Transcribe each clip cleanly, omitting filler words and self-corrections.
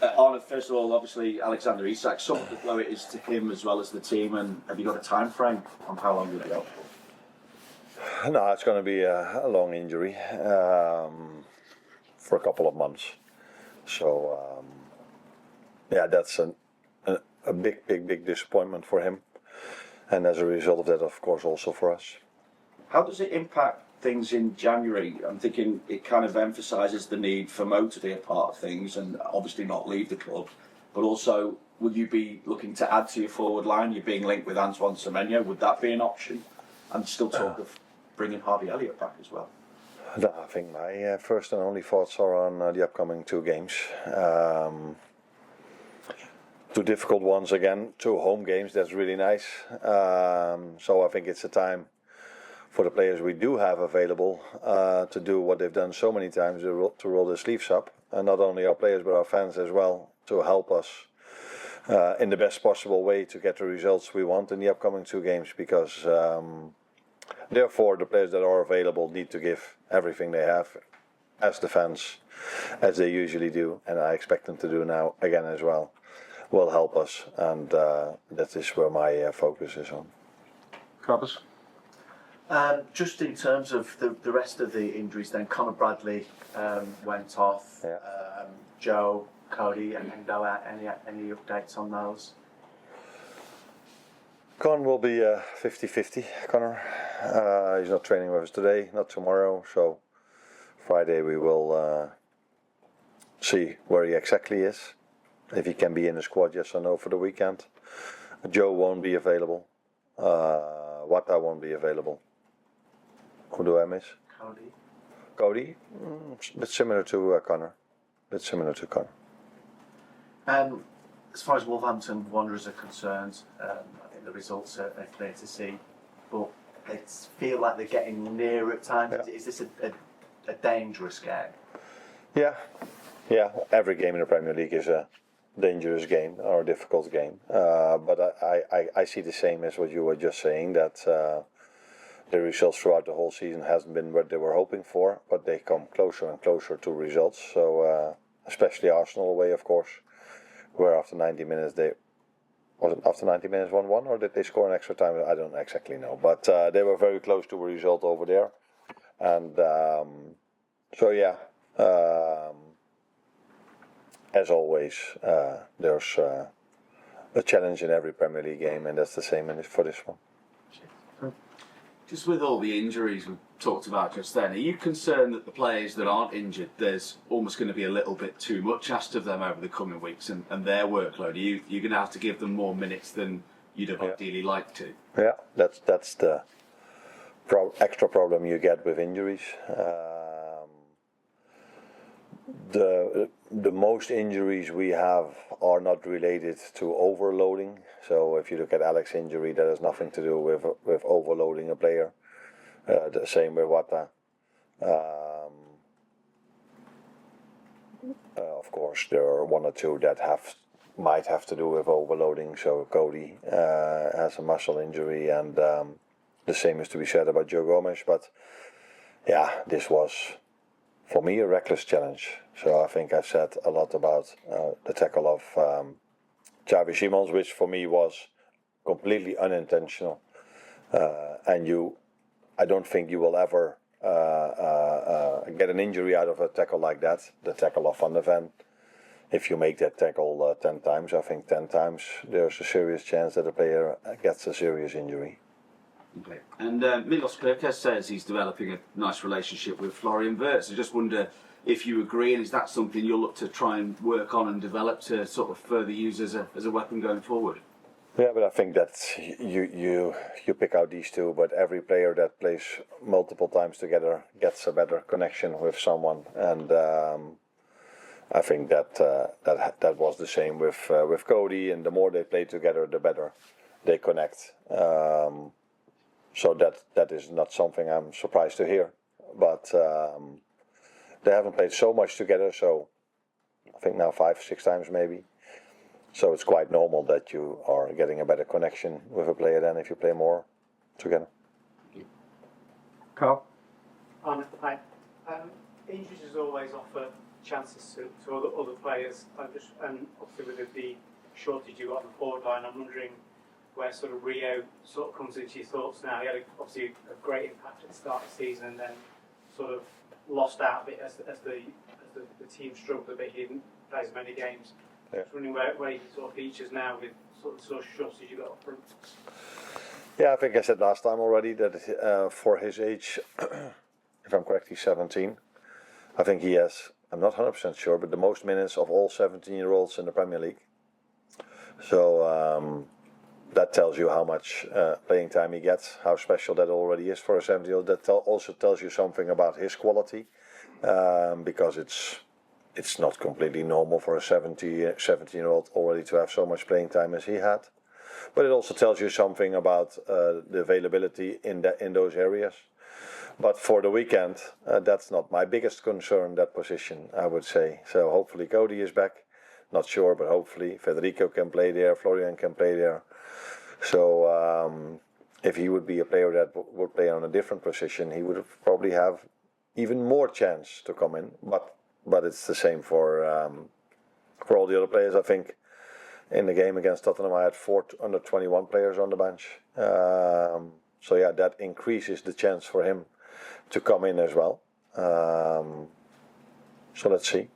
Arne, first of all, obviously Alexander Isak, some of the blow it is to him as well as the team, and have you got a time frame on how long you'll be out for? No, it's going to be a long injury for a couple of months. So, that's a big disappointment for him. And as a result of that, of course, also for us. How does it impact things in January? I'm thinking it kind of emphasises the need for Mo to be a part of things and obviously not leave the club. But also, will you be looking to add to your forward line? You're being linked with Antoine Semenyo. Would that be an option? And still talk of bringing Harvey Elliott back as well. No, I think my first and only thoughts are on the upcoming 2 games. 2 difficult ones again, 2 home games, that's really nice. So I think it's a time for the players we do have available to do what they've done so many times, to roll their sleeves up. And not only our players but our fans as well, to help us in the best possible way to get the results we want in the upcoming 2 games. Because therefore the players that are available need to give everything they have as the fans, as they usually do. And I expect them to do now again as well. Will help us, and that is where my focus is on. Carlos? Just in terms of the rest of the injuries, then Conor Bradley went off. Yeah. Joe, Cody, and Noah. Any updates on those? Con will be 50-50. Connor, he's not training with us today, not tomorrow. So Friday we will see where he exactly is. If he can be in the squad, yes or no, for the weekend. Joe won't be available. Wata won't be available. Who do I miss? Cody? A bit similar to Connor. As far as Wolverhampton Wanderers are concerned, I think the results are clear to see. But they feel like they're getting near at times. Yeah. Is this a dangerous game? Yeah. Every game in the Premier League is a dangerous game or a difficult game, but I see the same as what you were just saying, that the results throughout the whole season hasn't been what they were hoping for, but they come closer and closer to results. So especially Arsenal away, of course, where after 90 minutes was it after 90 minutes 1-1, or did they score an extra time? I don't exactly know, but they were very close to a result over there, and so yeah. As always, there's a challenge in every Premier League game, and that's the same for this one. Just with all the injuries we talked about just then, are you concerned that the players that aren't injured, there's almost going to be a little bit too much asked of them over the coming weeks and their workload? Are you going to have to give them more minutes than you'd have ideally liked to? Yeah, that's the extra problem you get with injuries. The most injuries we have are not related to overloading. So if you look at Alex's injury, that has nothing to do with overloading a player. The same with Wata. Of course, there are 1 or 2 that might have to do with overloading. So Cody has a muscle injury, and the same is to be said about Joe Gomez. But yeah, this was, for me, a reckless challenge. So I think I've said a lot about the tackle of Xavi Simons, which for me was completely unintentional. And I don't think you will ever get an injury out of a tackle like that. The tackle of Van der Ven, if you make that tackle 10 times, I think 10 times, there's a serious chance that a player gets a serious injury. Okay. And Milos Kerkez says he's developing a nice relationship with Florian Wirtz. I just wonder if you agree, and is that something you'll look to try and work on and develop to sort of further use as a weapon going forward? Yeah, but I think that you pick out these 2, but every player that plays multiple times together gets a better connection with someone, and I think that was the same with Cody, and the more they play together, the better they connect. So that is not something I'm surprised to hear, but they haven't played so much together, so I think now 5-6 times maybe. So it's quite normal that you are getting a better connection with a player than if you play more together. Carl? Hi. Injuries always offer chances to other players. And obviously with the shortage you got on the forward line, I'm wondering where sort of Rio sort of comes into your thoughts now. He had obviously a great impact at the start of the season, and then sort of lost out a bit as the team struggled a bit. He didn't play as many games. Yeah. Just wondering where he sort of features now with sort of shortage you got up front. Yeah, I think I said last time already that for his age, if I'm correct, he's 17. I think he has, I'm not 100% sure, but the most minutes of all 17-year-olds in the Premier League. So that tells you how much playing time he gets, how special that already is for a 17-year-old. That also tells you something about his quality, because it's not completely normal for a 17-year-old already to have so much playing time as he had. But it also tells you something about the availability in those areas. But for the weekend, that's not my biggest concern, that position, I would say. So hopefully Cody is back. Not sure, but hopefully Federico can play there, Florian can play there. So if he would be a player that would play on a different position, he would probably have even more chance to come in. But it's the same for all the other players. I think in the game against Tottenham, I had 4 under 21 players on the bench. So yeah, that increases the chance for him to come in as well. So let's see.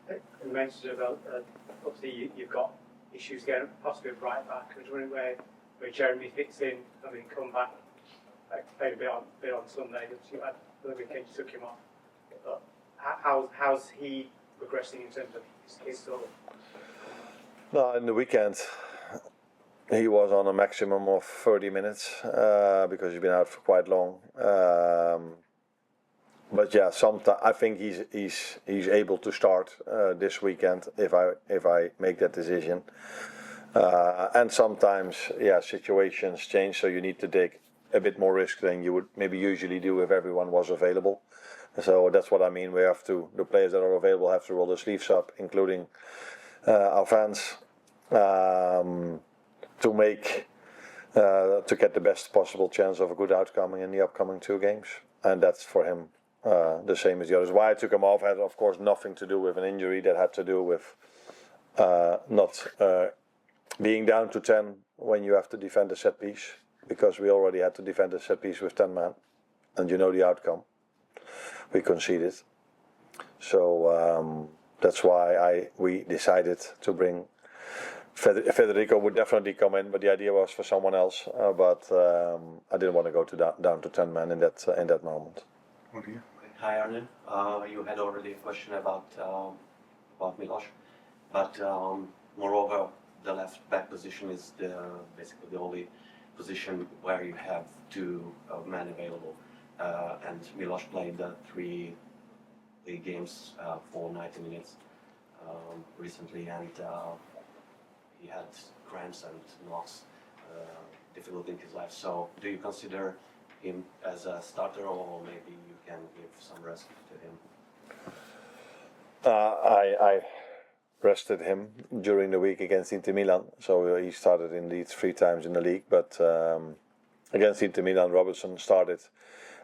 You mentioned about obviously you've got issues getting possibly right back. I was wondering where Jeremy fits in. I mean, come back, played a bit on Sunday. You had the weekend, you took him off. But how's he progressing in terms of his sort of? No, in the weekend he was on a maximum of 30 minutes because he's been out for quite long. But yeah, sometimes I think he's able to start this weekend if I make that decision. And sometimes situations change, so you need to take a bit more risk than you would maybe usually do if everyone was available. So that's what I mean. The players that are available have to roll their sleeves up, including our fans, to get the best possible chance of a good outcome in the upcoming 2 games. And that's for him the same as the others. Why I took him off had, of course, nothing to do with an injury. That had to do with not being down to 10 when you have to defend a set piece, because we already had to defend a set piece with 10 men, and you know the outcome. We conceded. So that's why we decided to bring Federico. Would definitely come in, but the idea was for someone else. But I didn't want to go down to 10 men in that moment. Hi Arne, you had already a question about Milos, but moreover, the left back position is basically the only position where you have 2 men available, and Milos played 3 league games for 90 minutes recently, and he had cramps and knocks, difficulty in his life. So, do you consider him as a starter, or maybe you can give some rest to him? I rested him during the week against Inter Milan, so he started indeed 3 times in the league, but against Inter Milan Robertson started,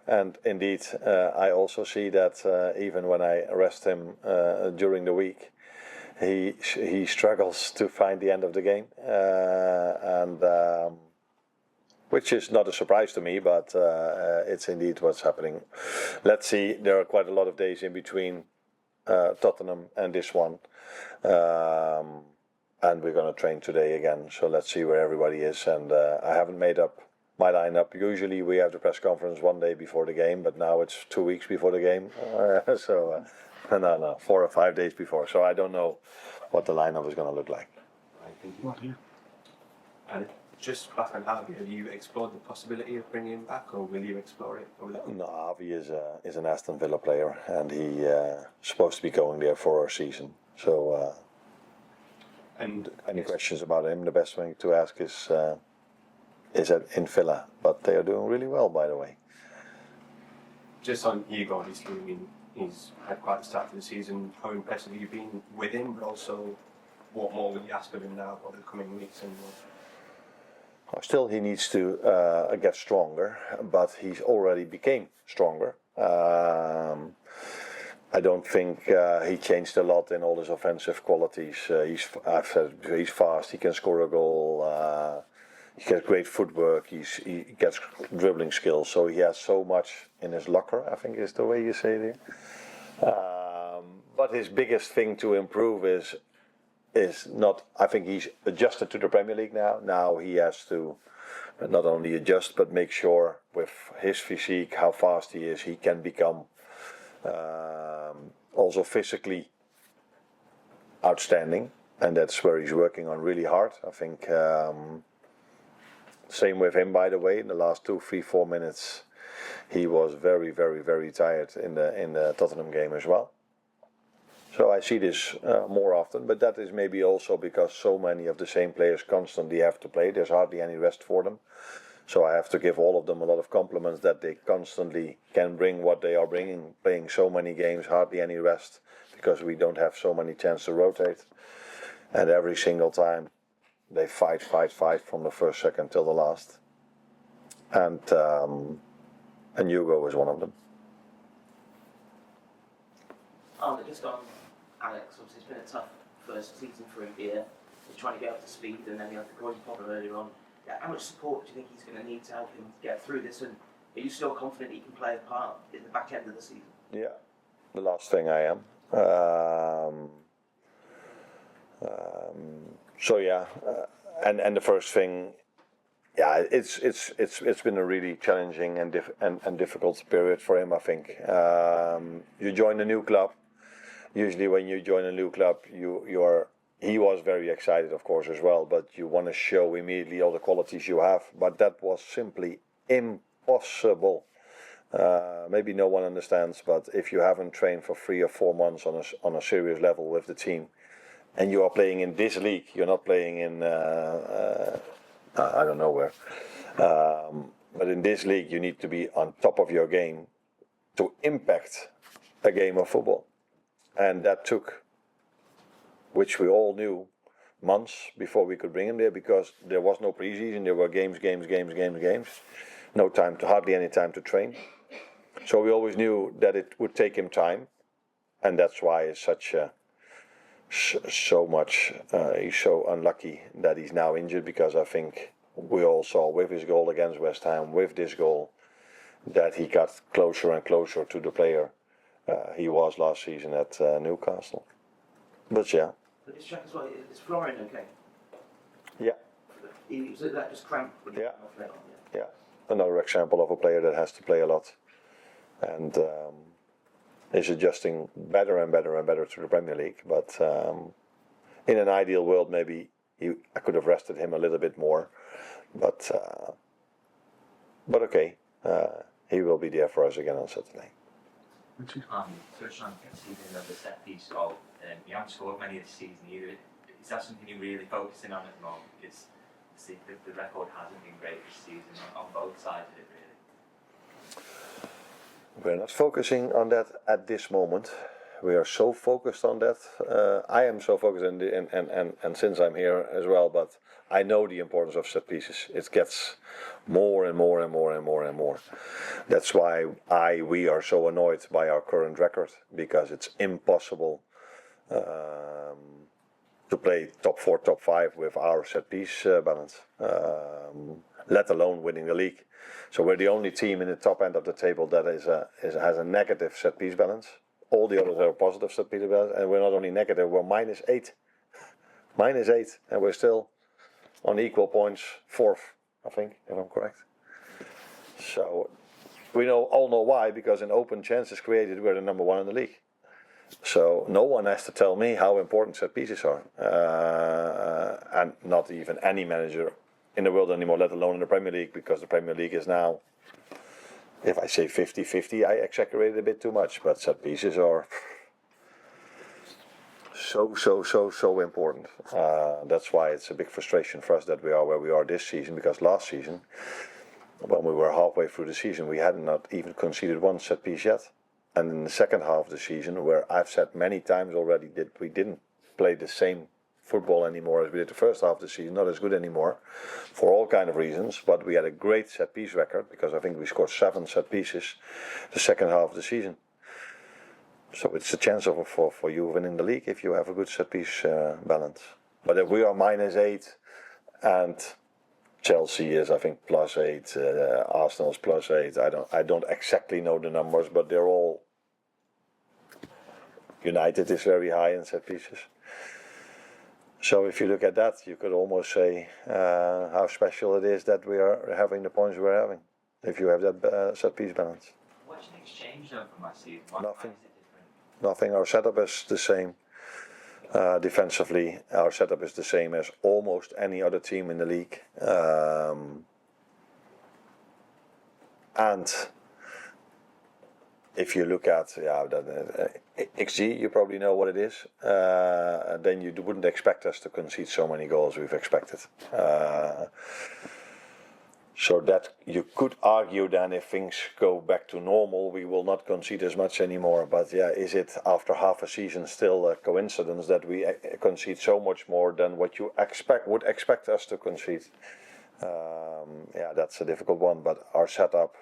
and indeed I also see that even when I rest him during the week, he struggles to find the end of the game, and which is not a surprise to me, but it's indeed what's happening. Let's see, there are quite a lot of days in between Tottenham and this one, and we're going to train today again, so let's see where everybody is. And I haven't made up my lineup. Usually we have the press conference 1 day before the game, but now it's 2 weeks before the game, so no, 4 or 5 days before, so I don't know what the lineup is going to look like. Thank you. And just back on Harvey, have you explored the possibility of bringing him back, or will you explore it? No, Harvey is an Aston Villa player, and he supposed to be going there for a season. So, and any questions about him? The best thing to ask is in Villa, but they are doing really well, by the way. Just on Hugo, obviously, I mean, he's had quite the start to the season. How impressive have you been with him, but also what more will you ask of him now over the coming weeks? And Still, he needs to get stronger, but he's already became stronger. I don't think he changed a lot in all his offensive qualities. I've said he's fast. He can score a goal. He gets great footwork. He gets dribbling skills. So he has so much in his locker, I think is the way you say it. But his biggest thing to improve is not. I think he's adjusted to the Premier League now. Now he has to not only adjust but make sure with his physique, how fast he is, he can become also physically outstanding, and that's where he's working on really hard. I think same with him, by the way. In the last 2, 3, 4 minutes, he was very, very, very tired in the Tottenham game as well. So I see this more often, but that is maybe also because so many of the same players constantly have to play. There's hardly any rest for them. So I have to give all of them a lot of compliments that they constantly can bring what they are bringing, playing so many games, hardly any rest, because we don't have so many chances to rotate. And every single time they fight from the first second till the last. And Hugo is one of them. Just on Alex, obviously it's been a tough first season for him here. He's trying to get up to speed, and then he had the groin problem earlier on. How much support do you think he's going to need to help him get through this? And are you still confident he can play a part in the back end of the season? Yeah, the last thing I am. So yeah, and the first thing, yeah, it's been a really challenging and difficult period for him. I think you join a new club. Usually, when you join a new club, he was very excited, of course, as well. But you want to show immediately all the qualities you have. But that was simply impossible. Maybe no one understands, but if you haven't trained for 3 or 4 months on a serious level with the team, and you are playing in this league, you're not playing in I don't know where, but in this league you need to be on top of your game to impact a game of football, and that took, which we all knew, months before we could bring him there, because there was no preseason. There were games, no time to, hardly any time to train. So we always knew that it would take him time, and that's why it's such so much. He's so unlucky that he's now injured, because I think we all saw with his goal against West Ham, with this goal, that he got closer and closer to the player he was last season at Newcastle. But yeah. But it's check as well. Is Florian okay? Yeah. Was that just cramp? Yeah. Yeah. Another example of a player that has to play a lot, and is adjusting better and better and better to the Premier League. But in an ideal world, maybe I could have rested him a little bit more. But okay, he will be there for us again on Saturday. Touched on conceding of the set piece goal. You haven't scored many this season either. Is that something you're really focusing on at the moment? Because the record hasn't been great this season on both sides of it, really. We're not focusing on that at this moment. We are so focused on that. I am so focused on and since I'm here as well, but I know the importance of set pieces. It gets more and more and more and more and more. That's why we are so annoyed by our current record, because it's impossible to play top 4, top 5 with our set piece balance, let alone winning the league. So we're the only team in the top end of the table that has a negative set piece balance. All the others are positive set piece balance, and we're not only negative, we're -8. -8, and we're still on equal points, 4th, I think, if I'm correct. So we all know why, because in open chances created, we're the number 1 in the league. So no one has to tell me how important set pieces are, and not even any manager in the world anymore, let alone in the Premier League, because the Premier League is now, if I say 50-50, I exaggerate a bit too much, but set pieces are so important. That's why it's a big frustration for us that we are where we are this season, because last season, when we were halfway through the season, we had not even conceded one set piece yet. And in the second half of the season, where I've said many times already that we didn't play the same football anymore as we did the first half of the season, not as good anymore, for all kind of reasons, but we had a great set piece record, because I think we scored 7 set pieces the second half of the season. So it's a chance for you winning the league if you have a good set piece balance. But if we are -8 and Chelsea is, I think, +8, Arsenal's +8. I don't exactly know the numbers, but they're all. United is very high in set pieces. So if you look at that, you could almost say how special it is that we are having the points we're having. If you have that set piece balance. What do you think's changed though from last season? Why Nothing. is it different? Nothing. Our setup is the same. Defensively, our setup is the same as almost any other team in the league. And if you look at XG, you probably know what it is. And then you wouldn't expect us to concede so many goals we've expected. So that you could argue then if things go back to normal, we will not concede as much anymore. But yeah, is it after half a season still a coincidence that we concede so much more than what you would expect us to concede? Yeah, that's a difficult one. But our setup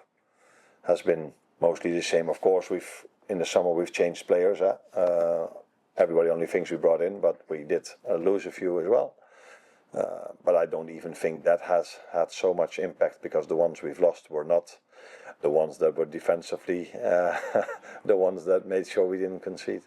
has been mostly the same. Of course, in the summer we've changed players. Everybody only thinks we brought in, but we did lose a few as well. But I don't even think that has had so much impact because the ones we've lost were not the ones that were defensively the ones that made sure we didn't concede.